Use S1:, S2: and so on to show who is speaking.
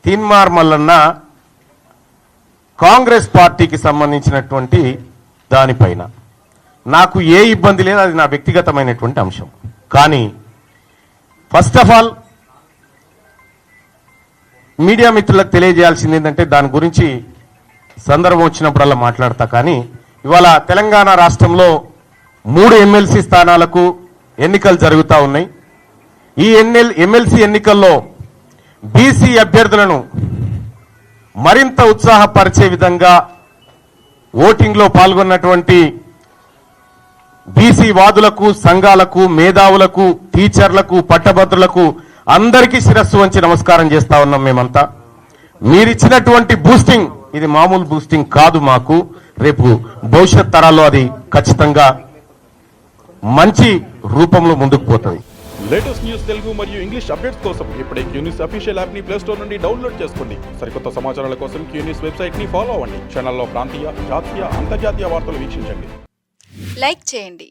S1: తీన్మార్ మల్లన్న కాంగ్రెస్ పార్టీకి సంబంధించినటువంటి దానిపైన నాకు ఏ ఇబ్బంది లేదు, అది నా వ్యక్తిగతమైనటువంటి అంశం. కానీ ఫస్ట్ ఆఫ్ ఆల్ మీడియా మిత్రులకు తెలియజేయాల్సింది ఏంటంటే దాని గురించి సందర్భం వచ్చినప్పుడల్లా మాట్లాడతా. కానీ ఇవాళ తెలంగాణ రాష్ట్రంలో 3 ఎమ్మెల్సీ స్థానాలకు ఎన్నికలు జరుగుతూ ఉన్నాయి. ఈ ఎమ్మెల్సీ ఎన్నికల్లో బీసీ అభ్యర్థులను మరింత ఉత్సాహపరిచే విధంగా ఓటింగ్లో పాల్గొన్నటువంటి బీసీ వాదులకు, సంఘాలకు, మేధావులకు, టీచర్లకు, పట్టభద్రులకు అందరికీ శిరస్సు వంచి నమస్కారం చేస్తా ఉన్నాం. మేమంతా మీరిచ్చినటువంటి బూస్టింగ్ ఇది మామూలు బూస్టింగ్ కాదు. మాకు రేపు భవిష్యత్ తరాల్లో అది ఖచ్చితంగా మంచి రూపంలో ముందుకు పోతుంది.
S2: లేటెస్ట్ న్యూస్ తెలుగు మరియు ఇంగ్లీష్ అప్డేట్స్ కోసం ఇప్పుడే క్యూన్యూస్ అఫీషియల్ యాప్ ని ప్లే స్టోర్ నుండి డౌన్లోడ్ చేసుకోండి. సరికొత్త సమాచారాల కోసం క్యూన్యూస్ వెబ్సైట్ ని ఫాలో అవ్వండి. ఛానల్లో ప్రాంతీయ, జాతీయ, అంతర్జాతీయ వార్తలు వీక్షించండి.
S3: లైక్ చేయండి.